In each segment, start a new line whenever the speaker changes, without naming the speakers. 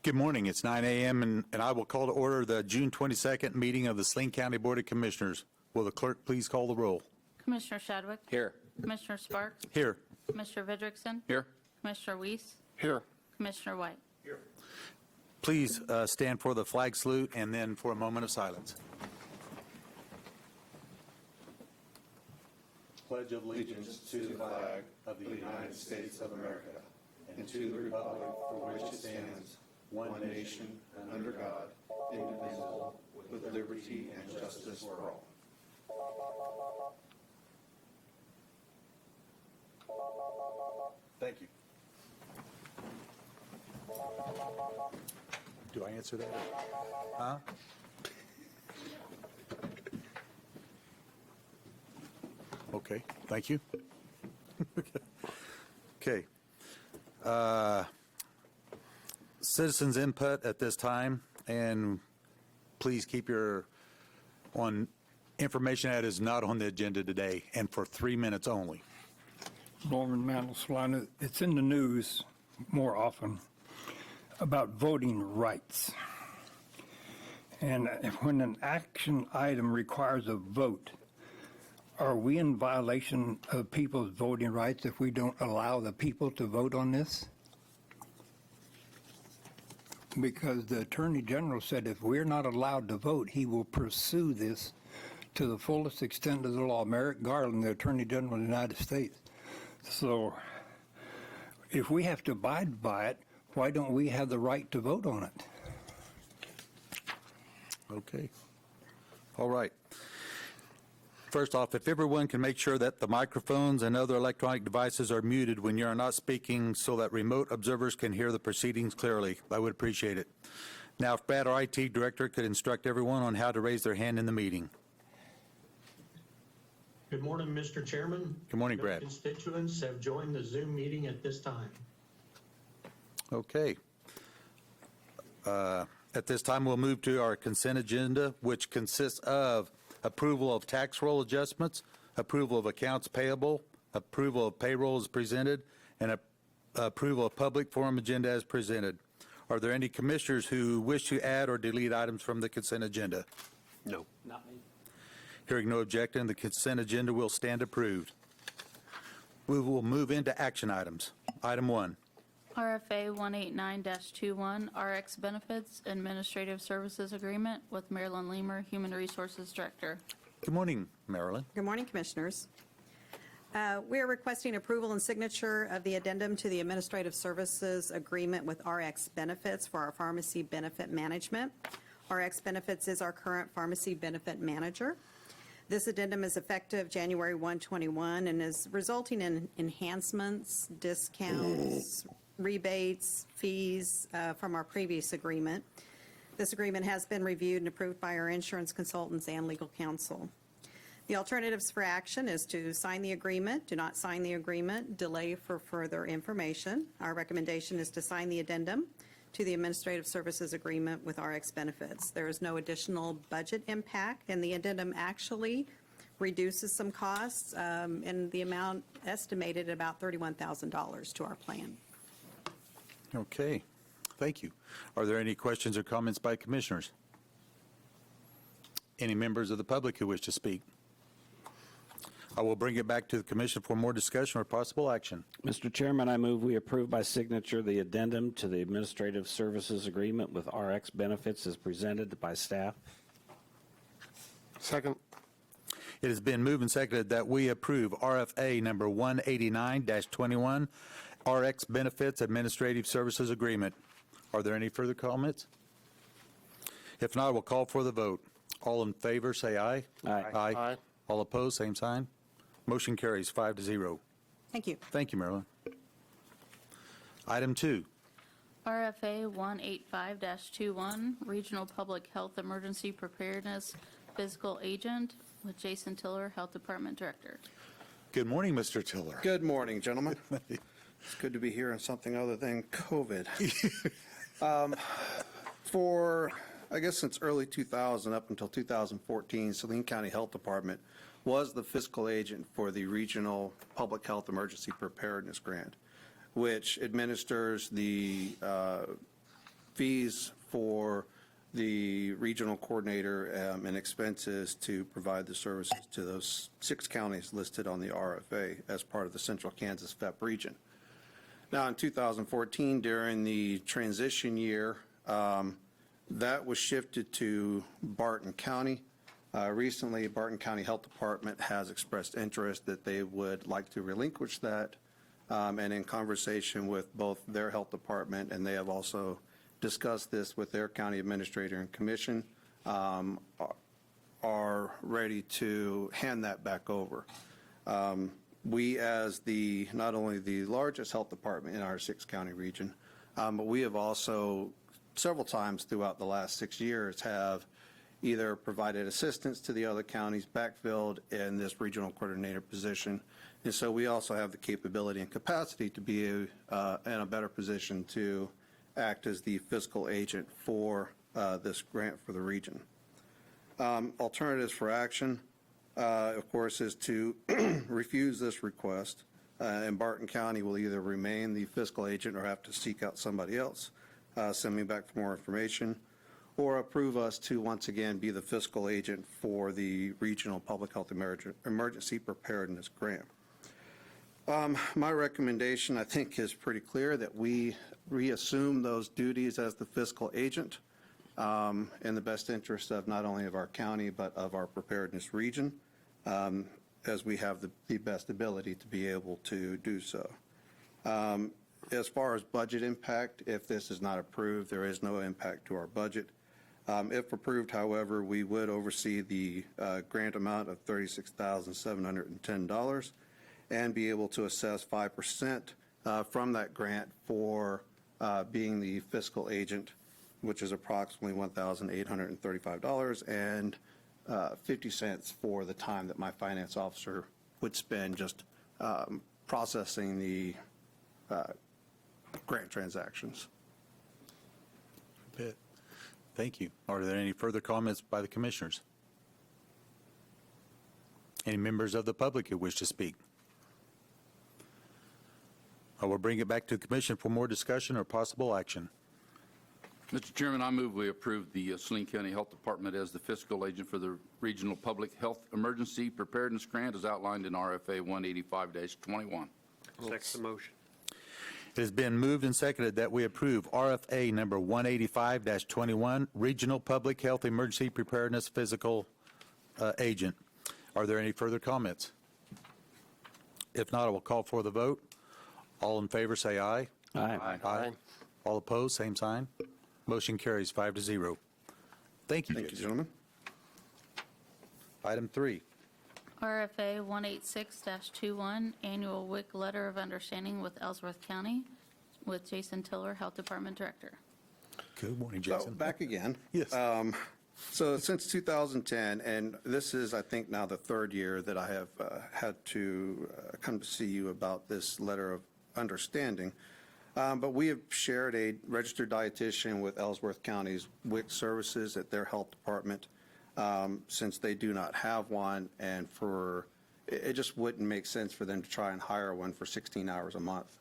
Good morning. It's 9 a.m. and I will call to order the June 22nd meeting of the Saline County Board of Commissioners. Will the clerk please call the roll?
Commissioner Shadwick.
Here.
Commissioner Sparks.
Here.
Commissioner Vidrickson.
Here.
Commissioner Weiss.
Here.
Commissioner White.
Please stand for the flag salute and then for a moment of silence. Pledge of allegiance to the flag of the United States of America and to the republic for which it stands, one nation, under God, indivisible, with liberty and justice for all. Thank you. Do I answer that? Huh? Okay, thank you. Okay. Citizens input at this time, and please keep your on information that is not on the agenda today, and for 3 minutes only.
Norman Mandel, Salina. It's in the news more often about voting rights. And when an action item requires a vote, are we in violation of people's voting rights if we don't allow the people to vote on this? Because the Attorney General said if we're not allowed to vote, he will pursue this to the fullest extent of the law. Merrick Garland, the Attorney General of the United States. So if we have to abide by it, why don't we have the right to vote on it?
Okay. All right. First off, if everyone can make sure that the microphones and other electronic devices are muted when you're not speaking so that remote observers can hear the proceedings clearly, I would appreciate it. Now, if Brad, our IT director, could instruct everyone on how to raise their hand in the meeting.
Good morning, Mr. Chairman.
Good morning, Brad.
Constituents have joined the Zoom meeting at this time.
Okay. At this time, we'll move to our consent agenda, which consists of approval of tax roll adjustments, approval of accounts payable, approval of payroll as presented, and approval of public forum agenda as presented. Are there any commissioners who wish to add or delete items from the consent agenda?
No. Not me.
Hearing no objection, the consent agenda will stand approved. We will move into action items. Item 1.
RFA 189-21, RX Benefits Administrative Services Agreement with Marilyn Leamer, Human Resources Director.
Good morning, Marilyn.
Good morning, Commissioners. We are requesting approval and signature of the addendum to the Administrative Services Agreement with RX Benefits for our pharmacy benefit management. RX Benefits is our current pharmacy benefit manager. This addendum is effective January 1, 2021 and is resulting in enhancements, discounts, rebates, fees from our previous agreement. This agreement has been reviewed and approved by our insurance consultants and legal counsel. The alternatives for action is to sign the agreement, do not sign the agreement, delay for further information. Our recommendation is to sign the addendum to the Administrative Services Agreement with RX Benefits. There is no additional budget impact, and the addendum actually reduces some costs in the amount estimated at about $31,000 to our plan.
Okay, thank you. Are there any questions or comments by commissioners? Any members of the public who wish to speak? I will bring it back to the commission for more discussion or possible action.
Mr. Chairman, I move we approve by signature the addendum to the Administrative Services Agreement with RX Benefits as presented by staff.
Second.
It has been moved and seconded that we approve RFA number 189-21, RX Benefits Administrative Services Agreement. Are there any further comments? If not, we'll call for the vote. All in favor, say aye.
Aye.
Aye. All opposed, same sign. Motion carries 5-0.
Thank you.
Thank you, Marilyn. Item 2.
RFA 185-21, Regional Public Health Emergency Preparedness Fiscal Agent with Jason Tiller, Health Department Director.
Good morning, Mr. Tiller.
Good morning, gentlemen. It's good to be here on something other than COVID. For, I guess, since early 2000 up until 2014, Saline County Health Department was the fiscal agent for the Regional Public Health Emergency Preparedness Grant, which administers the fees for the regional coordinator and expenses to provide the services to those 6 counties listed on the RFA as part of the Central Kansas FEP region. Now, in 2014, during the transition year, that was shifted to Barton County. Recently, Barton County Health Department has expressed interest that they would like to relinquish that, and in conversation with both their health department, and they have also discussed this with their county administrator and commission, are ready to hand that back over. We, as not only the largest health department in our 6-county region, but we have also several times throughout the last 6 years have either provided assistance to the other counties, backfilled in this regional coordinator position. And so we also have the capability and capacity to be in a better position to act as the fiscal agent for this grant for the region. Alternatives for action, of course, is to refuse this request, and Barton County will either remain the fiscal agent or have to seek out somebody else, send me back for more information, or approve us to once again be the fiscal agent for the Regional Public Health Emergency Preparedness Grant. My recommendation, I think, is pretty clear that we reassume those duties as the fiscal agent in the best interest of not only of our county but of our preparedness region, as we have the best ability to be able to do so. As far as budget impact, if this is not approved, there is no impact to our budget. If approved, however, we would oversee the grant amount of $36,710 and be able to assess 5% from that grant for being the fiscal agent, which is approximately $1,835 and 50 cents for the time that my finance officer would spend just processing the grant transactions.
Thank you. Are there any further comments by the commissioners? Any members of the public who wish to speak? I will bring it back to the commission for more discussion or possible action.
Mr. Chairman, I move we approve the Saline County Health Department as the fiscal agent for the Regional Public Health Emergency Preparedness Grant as outlined in RFA 185-21.
Second the motion.
It has been moved and seconded that we approve RFA number 185-21, Regional Public Health Emergency Preparedness Physical Agent. Are there any further comments? If not, I will call for the vote. All in favor say aye.
Aye.
Aye. All opposed, same sign. Motion carries 5-0. Thank you.
Thank you, gentlemen.
Item 3.
RFA 186-21, Annual WIC Letter of Understanding with Ellsworth County, with Jason Tiller, Health Department Director.
Good morning,
So
Jason.
back again.
Yes.
So since 2010, and this is, I think, now the 3rd year that I have had to come to see you about this letter of understanding. But we have shared a registered dietitian with Ellsworth County's WIC services at their health department since they do not have one, and it just wouldn't make sense for them to try and hire one for 16 hours a month.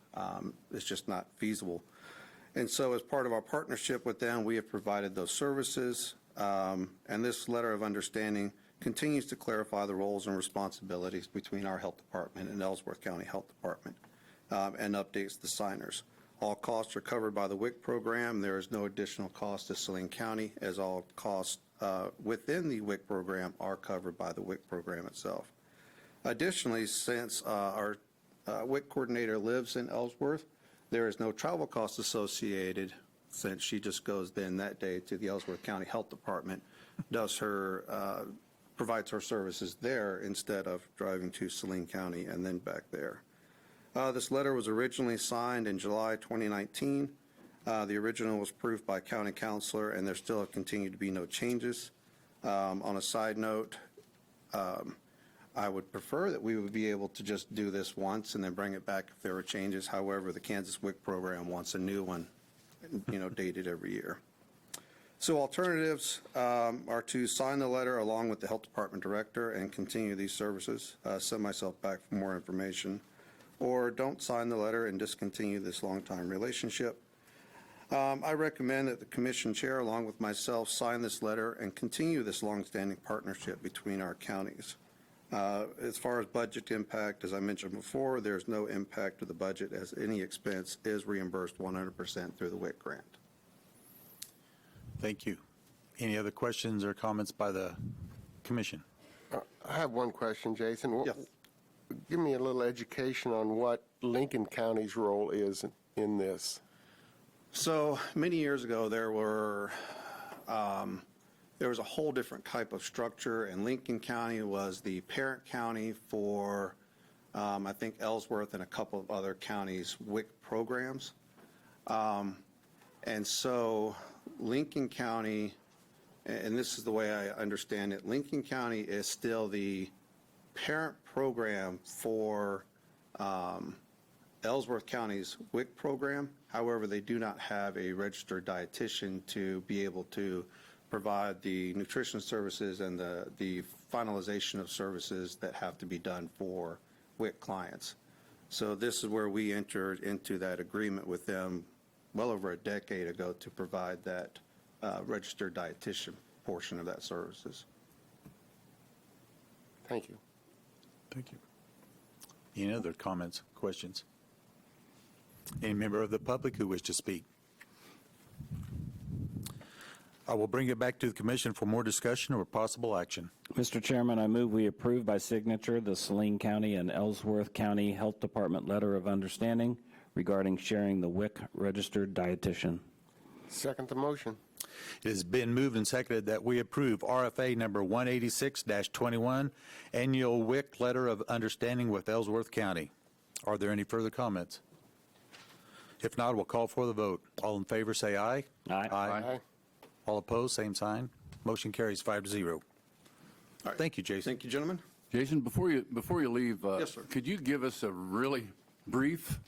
It's just not feasible. And so as part of our partnership with them, we have provided those services, and this letter of understanding continues to clarify the roles and responsibilities between our health department and Ellsworth County Health Department, and updates the signers. All costs are covered by the WIC program. There is no additional cost to Saline County, as all costs within the WIC program are covered by the WIC program itself. Additionally, since our WIC coordinator lives in Ellsworth, there is no travel cost associated, since she just goes then that day to the Ellsworth County Health Department, provides her services there instead of driving to Saline County and then back there. This letter was originally signed in July 2019. The original was approved by County Councilor, and there still have continued to be no changes. On a side note, I would prefer that we would be able to just do this once and then bring it back if there were changes. However, the Kansas WIC program wants a new one, dated every year. So alternatives are to sign the letter along with the Health Department Director and continue these services, send myself back for more information, or don't sign the letter and discontinue this long-time relationship. I recommend that the commission chair, along with myself, sign this letter and continue this longstanding partnership between our counties. As far as budget impact, as I mentioned before, there's no impact to the budget as any expense is reimbursed 100% through the WIC grant.
Thank you. Any other questions or comments by the commission?
I have one question, Jason.
Yes.
Give me a little education on what Lincoln County's role is in this.
So many years ago, there was a whole different type of structure, and Lincoln County was the parent county for, I think, Ellsworth and a couple of other counties' WIC programs. And so Lincoln County, and this is the way I understand it, Lincoln County is still the parent program for Ellsworth County's WIC program. However, they do not have a registered dietitian to be able to provide the nutrition services and the finalization of services that have to be done for WIC clients. So this is where we entered into that agreement with them well over a decade ago to provide that registered dietitian portion of that services.
Thank you.
Thank you. Any other comments, questions? Any member of the public who wish to speak? I will bring it back to the commission for more discussion or possible action.
Mr. Chairman, I move we approve by signature the Saline County and Ellsworth County Health Department Letter of Understanding regarding sharing the WIC registered dietitian.
Second the motion.
It has been moved and seconded that we approve RFA number 186-21, Annual WIC Letter of Understanding with Ellsworth County. Are there any further comments? If not, we'll call for the vote. All in favor, say aye.
Aye.
Aye.
All opposed, same sign. Motion carries 5-0.
right.
Thank you, Jason.
Thank you, gentlemen.
Jason, before you leave,
Yes, sir.
could you give us a really brief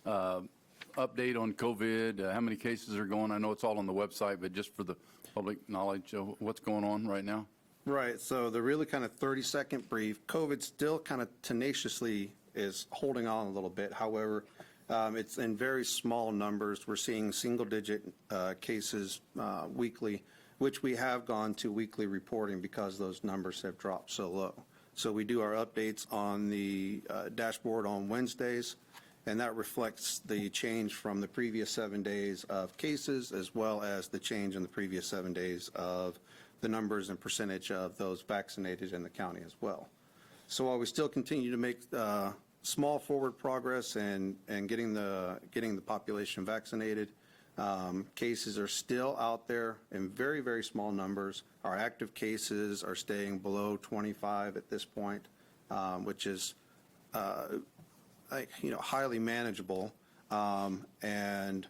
update on COVID? How many cases are going? I know it's all on the website, but just for the public knowledge, what's going on right now?
Right, so the really kind of 30-second brief, COVID still kind of tenaciously is holding on a little bit. However, it's in very small numbers. We're seeing single-digit cases weekly, which we have gone to weekly reporting because those numbers have dropped so low. So we do our updates on the dashboard on Wednesdays, and that reflects the change from the previous 7 days of cases as well as the change in the previous 7 days of the numbers and percentage of those vaccinated in the county as well. So while we still continue to make small forward progress and getting the population vaccinated, cases are still out there in very, very small numbers. Our active cases are staying below 25 at this point, which is highly manageable. And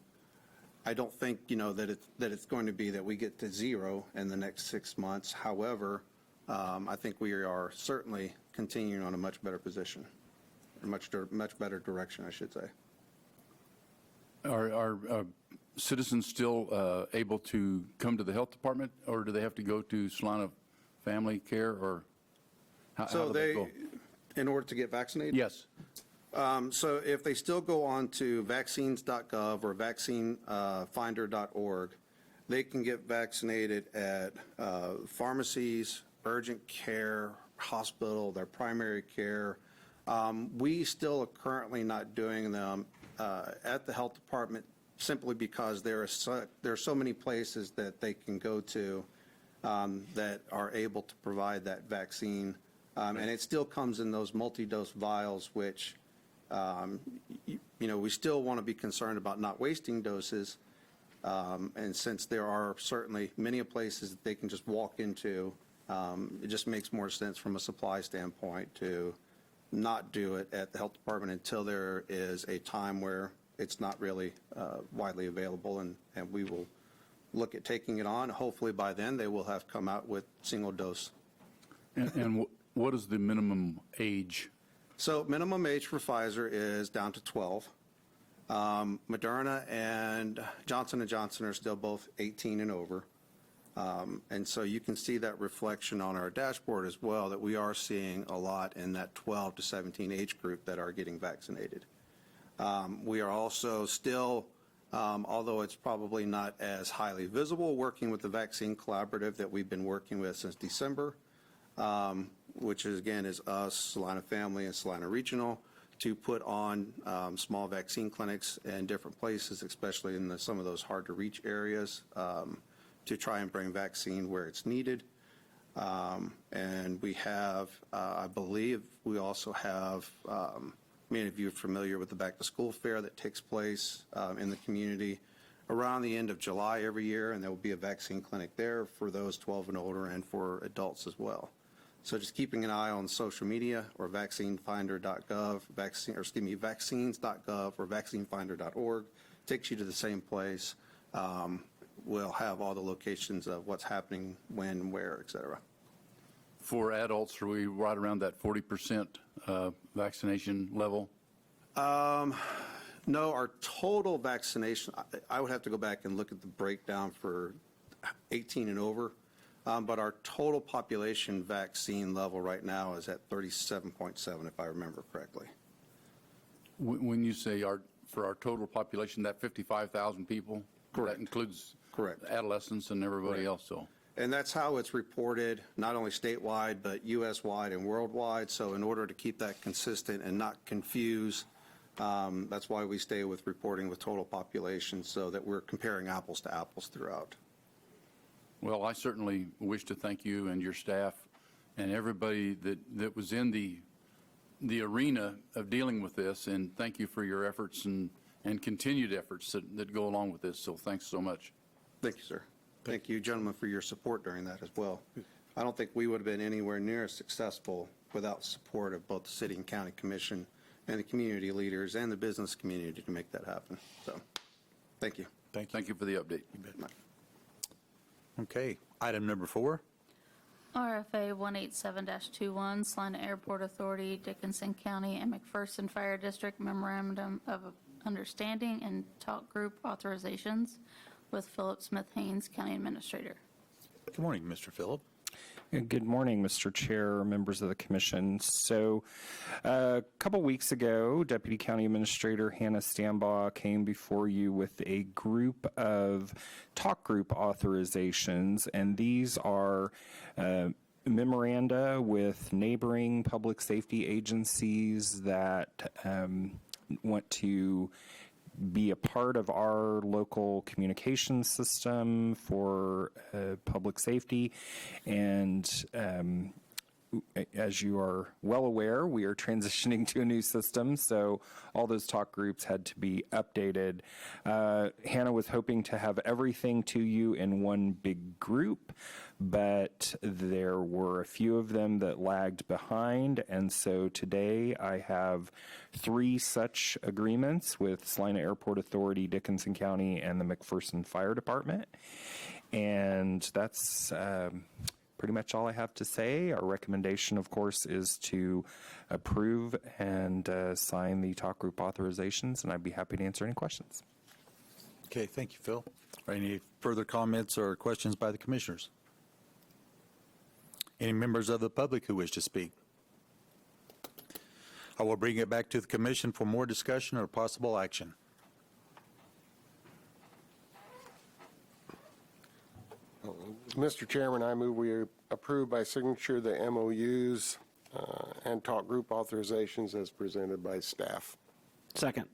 I don't think that it's going to be that we get to zero in the next 6 months. However, I think we are certainly continuing on a much better position, a much better direction, I should say.
Are citizens still able to come to the health department, or do they have to go to Salina Family Care, or how
So
do they go?
in order to get vaccinated?
Yes.
So if they still go on to vaccines.gov or vaccinefinder.org, they can get vaccinated at pharmacies, urgent care, hospital, their primary care. We still are currently not doing them at the health department simply because there are so many places that they can go to that are able to provide that vaccine. And it still comes in those multi-dose vials, which we still want to be concerned about not wasting doses. And since there are certainly many places that they can just walk into, it just makes more sense from a supply standpoint to not do it at the health department until there is a time where it's not really widely available, and we will look at taking it on. Hopefully by then they will have come out with single dose.
And what is the minimum age?
So minimum age for Pfizer is down to 12. Moderna and Johnson & Johnson are still both 18 and over. And so you can see that reflection on our dashboard as well, that we are seeing a lot in that 12 to 17 age group that are getting vaccinated. We are also still although it's probably not as highly visible, working with the Vaccine Collaborative that we've been working with since December, which is, again, is us, Salina Family, and Salina Regional, to put on small vaccine clinics in different places, especially in some of those hard-to-reach areas, to try and bring vaccine where it's needed. And we have, I believe, we also have, many of you are familiar with the back-to-school fair that takes place in the community around the end of July every year, and there will be a vaccine clinic there for those 12 and older and for adults as well. So just keeping an eye on social media or vaccinefinder.gov, vaccines.gov or vaccinefinder.org takes you to the same place. We'll have all the locations of what's happening, when, where, et cetera.
For adults, are we right around that 40% vaccination level?
No, our total vaccination, I would have to go back and look at the breakdown for 18 and over, but our total population vaccine level right now is at 37.7, if I remember correctly.
When you say for our total population, that 55,000 people?
Correct.
That includes
Correct.
adolescents and everybody else, so.
And that's how it's reported, not only statewide, but US-wide and worldwide. So in order to keep that consistent and not confuse, that's why we stay with reporting with total population, so that we're comparing apples to apples throughout.
Well, I certainly wish to thank you and your staff and everybody that was in the arena of dealing with this, and thank you for your efforts and continued efforts that go along with this. So thanks so much.
Thank you, sir. Thank you, gentlemen, for your support during that as well. I don't think we would have been anywhere near as successful without support of both the city and county commission and the community leaders and the business community to make that happen. So, thank you.
Thank you for the update.
Okay, item number 4.
RFA 187-21, Salina Airport Authority, Dickinson County, and McPherson Fire District Memorandum of Understanding and TalkGroup authorizations with Philip Smith Haynes, County Administrator.
Good morning, Mr. Phillip.
Good morning, Mr. Chair, members of the Commission. So a couple weeks ago, Deputy County Administrator Hannah Stambaugh came before you with a group of TalkGroup authorizations, and these are memoranda with neighboring public safety agencies that want to be a part of our local communication system for public safety. And as you are well aware, we are transitioning to a new system, so all those talk groups had to be updated. Hannah was hoping to have everything to you in one big group, but there were a few of them that lagged behind, and so today I have 3 such agreements with Salina Airport Authority, Dickinson County, and the McPherson Fire Department. And that's pretty much all I have to say. Our recommendation, of course, is to approve and sign the talk group authorizations, and I'd be happy to answer any questions.
Okay, thank you, Phil. Are any further comments or questions by the commissioners? Any members of the public who wish to speak? I will bring it back to the commission for more discussion or possible action.
Mr. Chairman, I move we approve by signature the MOUs and talk group authorizations as presented by staff.
Second.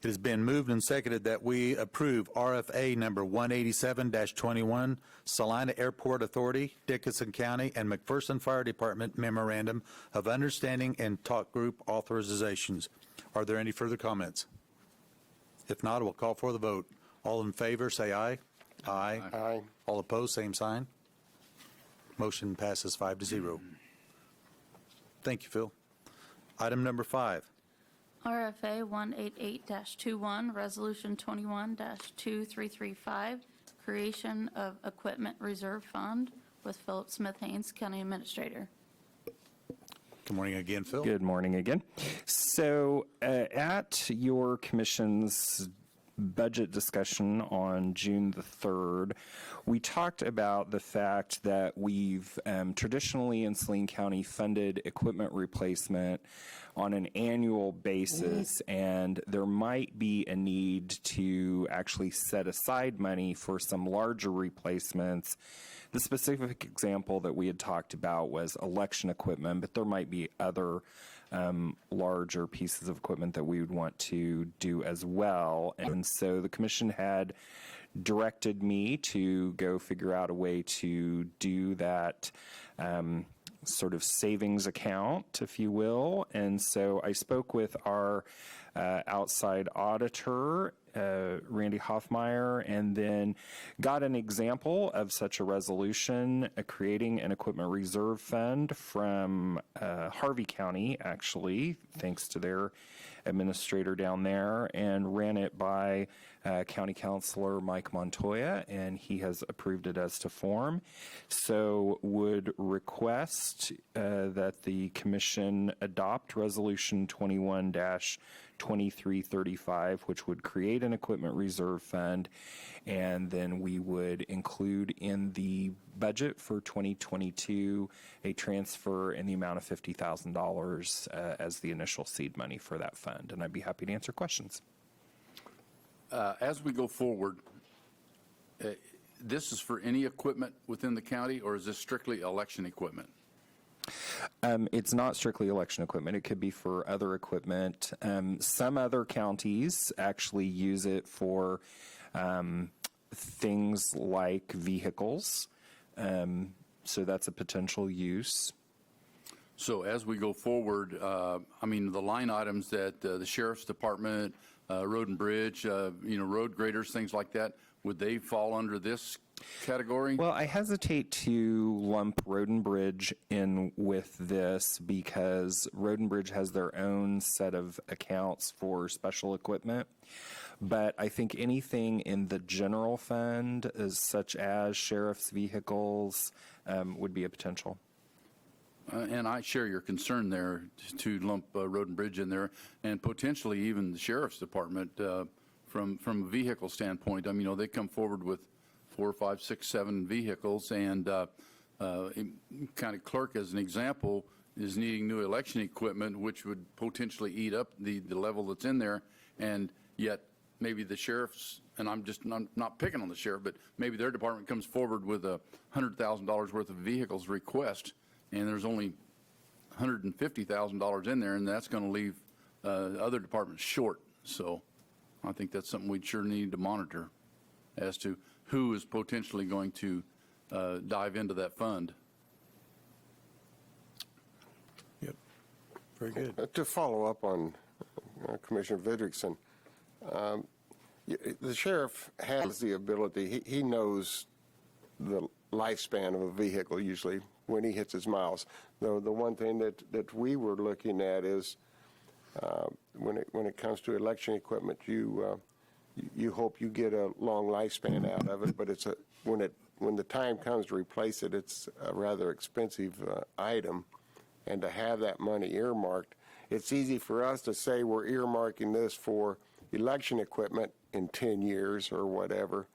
It has been moved and seconded that we approve RFA number 187-21, Salina Airport Authority, Dickinson County, and McPherson Fire Department Memorandum of Understanding and Talk Group authorizations. Are there any further comments? If not, we'll call for the vote. All in favor, say aye. Aye.
Aye.
All opposed, same sign. Motion passes 5-0. Thank you, Phil. Item number 5.
RFA 188-21, Resolution 21-2335, creation of Equipment Reserve Fund with Philip Smith Haynes, County Administrator.
Good morning again, Phil.
Good morning again. So at your commission's budget discussion on June the 3rd, we talked about the fact that we've traditionally in Saline County funded equipment replacement on an annual basis, and there might be a need to actually set aside money for some larger replacements. The specific example that we had talked about was election equipment, but there might be other larger pieces of equipment that we would want to do as well. And so the commission had directed me to go figure out a way to do that sort of savings account, if you will. And so I spoke with our outside auditor, Randy Hoffmeyer, and then got an example of such a resolution, creating an equipment reserve fund from Harvey County, actually, thanks to their administrator down there, and ran it by County Councilor Mike Montoya, and he has approved it as to form. So would request that the commission adopt Resolution 21-2335, which would create an equipment reserve fund, and then we would include in the budget for 2022 a transfer in the amount of $50,000 as the initial seed money for that fund. And I'd be happy to answer questions.
As we go forward, this is for any equipment within the county, or is this strictly election equipment?
It's not strictly election equipment. It could be for other equipment. Some other counties actually use it for things like vehicles. So that's a potential use.
So as we go forward, I mean, the line items that the Sheriff's Department, Road and Bridge, road graders, things like that, would they fall under this category?
Well, I hesitate to lump Road and Bridge in with this because Road and Bridge has their own set of accounts for special equipment. But I think anything in the general fund, such as sheriff's vehicles, would be a potential.
And I share your concern there to lump Road and Bridge in there, and potentially even the Sheriff's Department from a vehicle standpoint. I mean, they come forward with 4, 5, 6, 7 vehicles, and county clerk, as an example, is needing new election equipment, which would potentially eat up the level that's in there, and yet maybe the sheriff's, and I'm not picking on the sheriff, but maybe their department comes forward with a $100,000 worth of vehicles request, and there's only $150,000 in there, and that's going to leave other departments short. So I think that's something we'd sure need to monitor as to who is potentially going to dive into that fund.
Yep. Very good. To follow up on Commissioner Vidrickson, the sheriff has the ability, he knows the lifespan of a vehicle usually when he hits his miles. Though the one thing that we were looking at is when it comes to election equipment, you hope you get a long lifespan out of it, but when the time comes to replace it, it's a rather expensive item, and to have that money earmarked, it's easy for us to say we're earmarking this for election equipment in 10 years or whatever,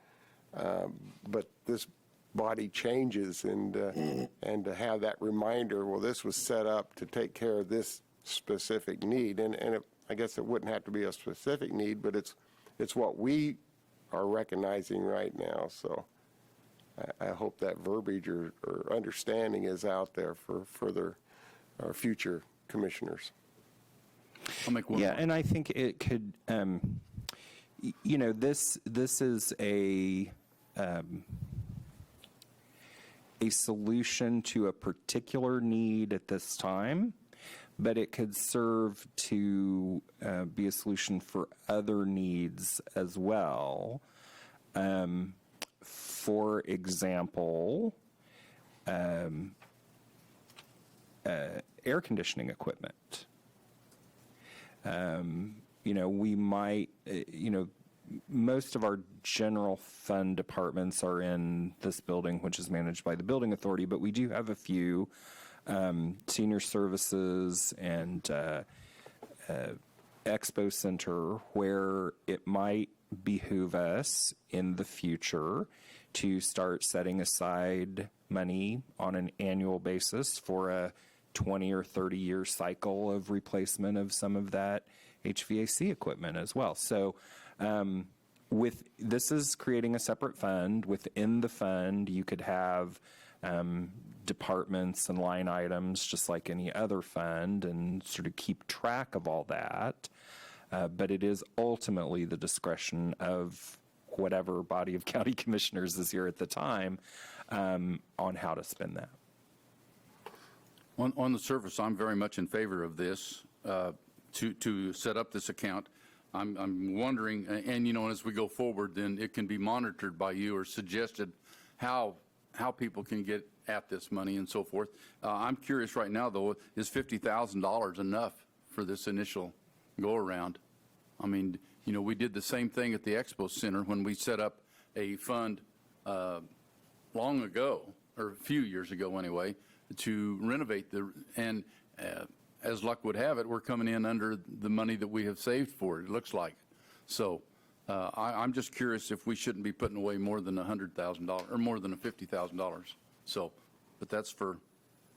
but this body changes, and to have that reminder, well, this was set up to take care of this specific need, and I guess it wouldn't have to be a specific need, but it's what we are recognizing right now. So I hope that verbiage or understanding is out there for further our future commissioners.
I'll make one.
Yeah, and I think it could, this is a solution to a particular need at this time, but it could serve to be a solution for other needs as well. For example, air conditioning equipment. We might, most of our general fund departments are in this building, which is managed by the building authority, but we do have a few senior services and expo center where it might behoove us in the future to start setting aside money on an annual basis for a 20 or 30-year cycle of replacement of some of that HVAC equipment as well. So this is creating a separate fund. Within the fund, you could have departments and line items just like any other fund and sort of keep track of all that. But it is ultimately the discretion of whatever body of county commissioners is here at the time on how to spend that.
On the surface, I'm very much in favor of this, to set up this account. I'm wondering, and as we go forward, then it can be monitored by you or suggested how people can get at this money and so forth. I'm curious right now, though, is $50,000 enough for this initial go-around? I mean, we did the same thing at the Expo Center when we set up a fund long ago, or a few years ago anyway, to renovate and as luck would have it, we're coming in under the money that we have saved for it looks like. So I'm just curious if we shouldn't be putting away more than $100,000 or more than $50,000. So, but that's for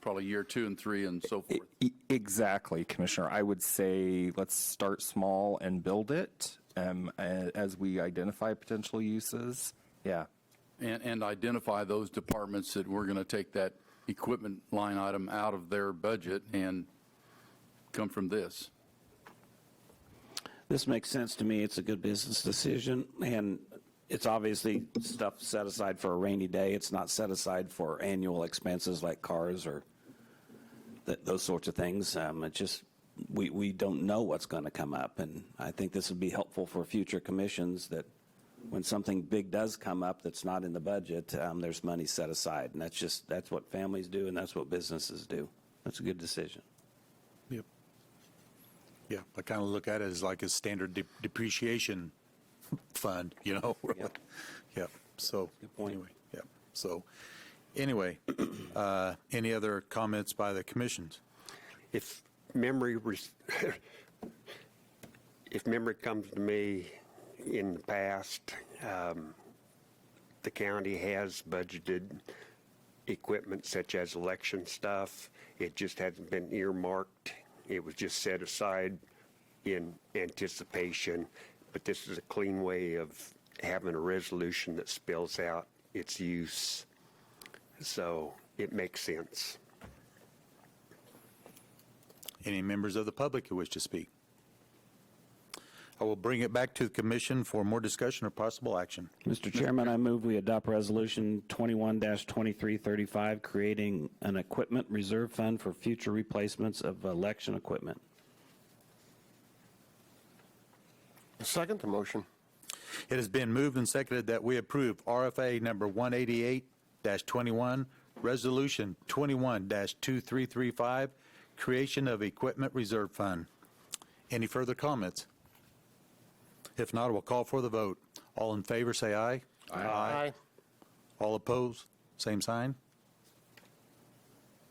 probably year 2 and 3 and so forth.
Exactly, Commissioner. I would say let's start small and build it as we identify potential uses. Yeah.
And identify those departments that we're going to take that equipment line item out of their budget and come from this.
This makes sense to me. It's a good business decision, and it's obviously stuff set aside for a rainy day. It's not set aside for annual expenses like cars or those sorts of things. It just, we don't know what's going to come up, and I think this would be helpful for future commissions that when something big does come up that's not in the budget, there's money set aside, and that's what families do, and that's what businesses do. That's a good decision.
Yep. Yeah, I kind of look at it as like a standard depreciation fund,
Yep.
Yeah. So
Good point.
anyway, yeah. So anyway, any other comments by the commissions?
If memory comes to me, in the past, the county has budgeted equipment such as election stuff. It just hasn't been earmarked. It was just set aside in anticipation. But this is a clean way of having a resolution that spells out its use. So it makes sense.
Any members of the public who wish to speak? I will bring it back to the commission for more discussion or possible action.
Mr. Chairman, I move we adopt Resolution 21-2335, creating an equipment reserve fund for future replacements of election equipment.
Second the motion.
It has been moved and seconded that we approve RFA number 188-21, Resolution 21-2335, creation of Equipment Reserve Fund. Any further comments? If not, we'll call for the vote. All in favor, say aye.
Aye.
All opposed, same sign.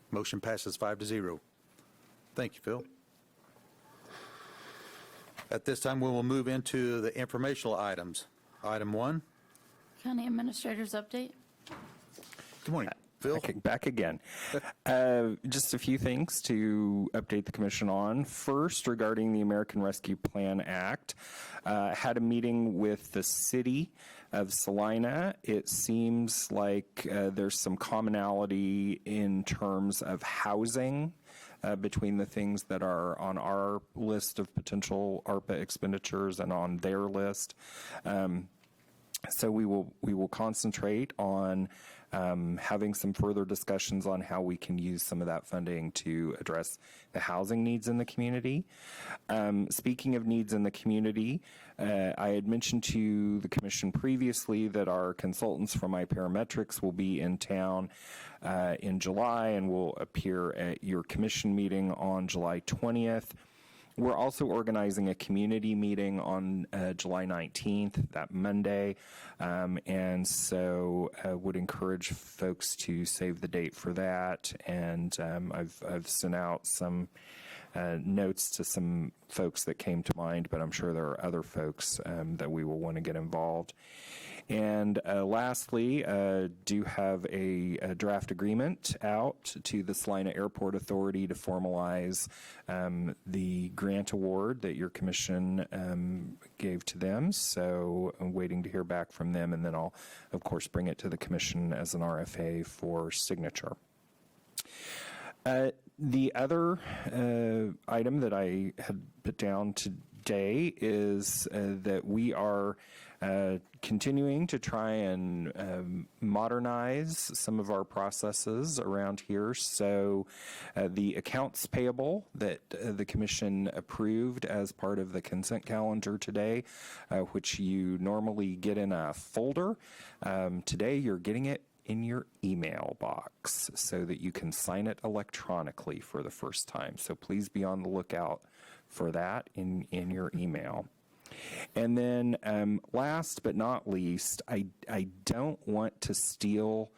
Motion passes 5-0. Thank you, Phil. At this time, we will move into the informational items. Item 1.
County Administrator's update.
Good morning, Phil.
Back again. Just a few things to update the commission on. First, regarding the American Rescue Plan Act, had a meeting with the city of Salina. It seems like there's some commonality in terms of housing between the things that are on our list of potential ARPA expenditures and on their list. So we will concentrate on having some further discussions on how we can use some of that funding to address the housing needs in the community. Speaking of needs in the community, I had mentioned to the commission previously that our consultants from iParametrics will be in town in July and will appear at your commission meeting on July 20th. We're also organizing a community meeting on July 19th, that Monday, and so I would encourage folks to save the date for that. And I've sent out some notes to some folks that came to mind, but I'm sure there are other folks that we will want to get involved. And lastly, do have a draft agreement out to the Salina Airport Authority to formalize the grant award that your commission gave to them. So I'm waiting to hear back from them, and then I'll, of course, bring it to the commission as an RFA for signature. The other item that I had put down today is that we are continuing to try and modernize some of our processes around here. So the accounts payable that the commission approved as part of the consent calendar today, which you normally get in a folder, today you're getting it in your email box so that you can sign it electronically for the first time. So please be on the lookout for that in your email. And then last but not least, I don't want to steal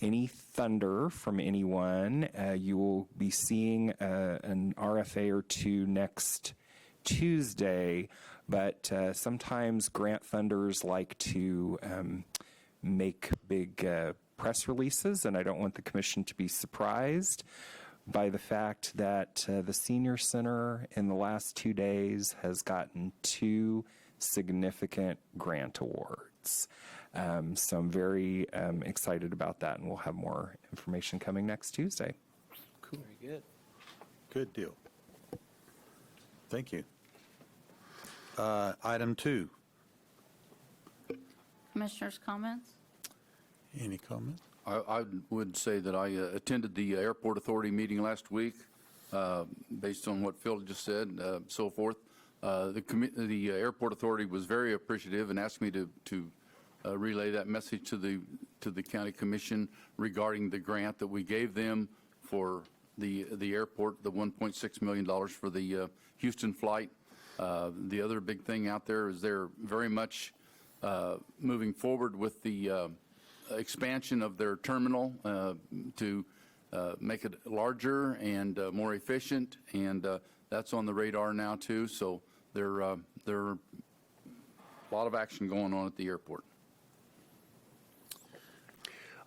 any thunder from anyone. You will be seeing an RFA or two next Tuesday, but sometimes grant funders like to make big press releases, and I don't want the commission to be surprised by the fact that the Senior Center in the last 2 days has gotten 2 significant grant awards. So I'm very excited about that, and we'll have more information coming next Tuesday.
Cool. Very good. Good deal. Thank you. Item 2.
Commissioners' comments?
Any comments?
I would say that I attended the Airport Authority meeting last week, based on what Phil just said, so forth. The Airport Authority was very appreciative and asked me to relay that message to the County Commission regarding the grant that we gave them for the airport, the $1.6 million for the Houston flight. The other big thing out there is they're very much moving forward with the expansion of their terminal to make it larger and more efficient, and that's on the radar now too. So there are a lot of action going on at the airport.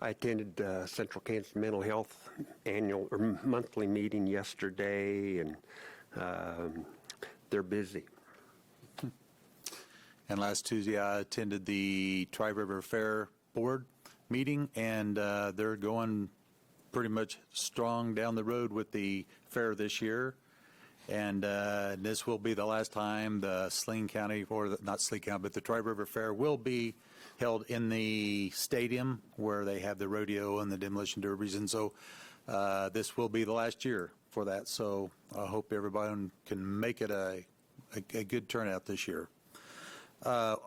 I attended Central Kansas Mental Health annual or monthly meeting yesterday, and they're busy.
And last Tuesday, I attended the Tri-River Fair Board meeting, and they're going pretty much strong down the road with the fair this year. And this will be the last time the Saline County, or not Saline County, but the Tri-River Fair will be held in the stadium where they have the rodeo and the demolition derbies. And so this will be the last year for that. So I hope everyone can make it a good turnout this year.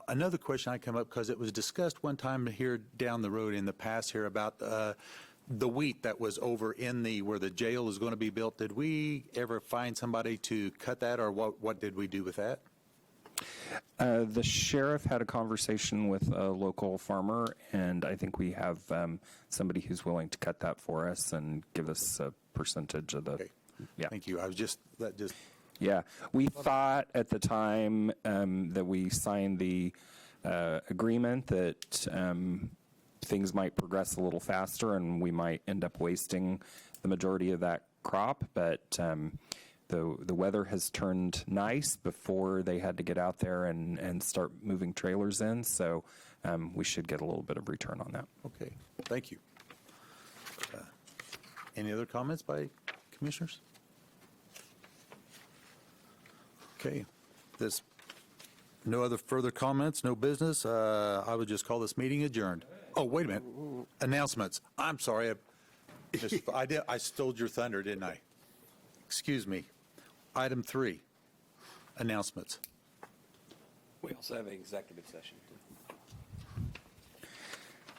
Another question I come up because it was discussed one time here down the road in the past here about the wheat that was over in where the jail is going to be built. Did we ever find somebody to cut that, or what did we do with that?
The sheriff had a conversation with a local farmer, and I think we have somebody who's willing to cut that for us and give us a percentage of the.
Okay.
Yeah.
Thank you. I was just.
Yeah, we thought at the time that we signed the agreement that things might progress a little faster and we might end up wasting the majority of that crop, but the weather has turned nice before they had to get out there and start moving trailers in, so we should get a little bit of return on that.
Okay. Thank you. Any other comments by commissioners? Okay, no other further comments, no business. I would just call this meeting adjourned. Oh, wait a minute. Announcements. I'm sorry. I stole your thunder, didn't I? Excuse me. Item 3, announcements.
We also have an executive session.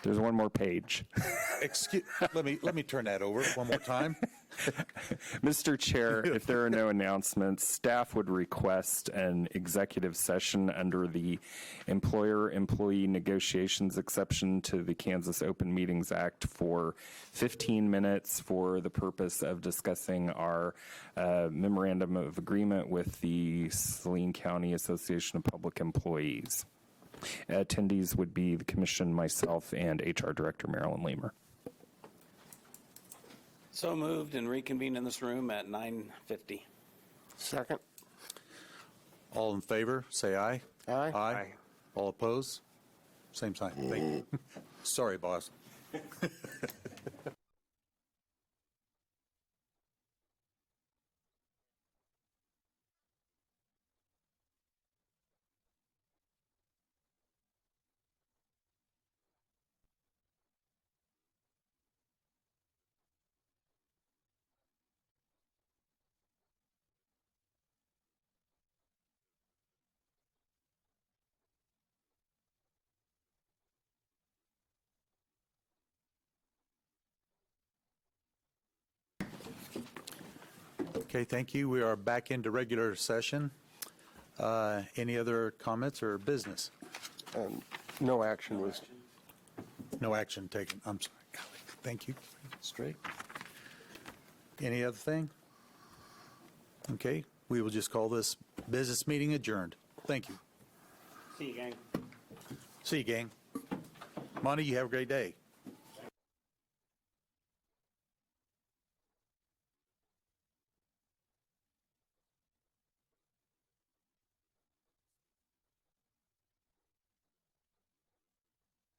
There's one more page.
Let me turn that over one more time.
Mr. Chair, if there are no announcements, staff would request an executive session under the employer-employee negotiations exception to the Kansas Open Meetings Act for 15 minutes for the purpose of discussing our memorandum of agreement with the Saline County Association of Public Employees. Attendees would be the commission, myself, and HR Director Marilyn Leamer.
So moved and reconvened in this room at 9:50.
Second?
All in favor, say aye.
Aye.
Aye. All opposed? Same sign. Thank you. Sorry, boss. Okay, thank you. We are back into regular session. Any other comments or business?
No action was,
No action taken. I'm sorry. Golly, thank you. Straight. Any other thing? Okay, we will just call this business meeting adjourned. Thank you.
See you, gang.
See you, gang. Monty, you have a great day.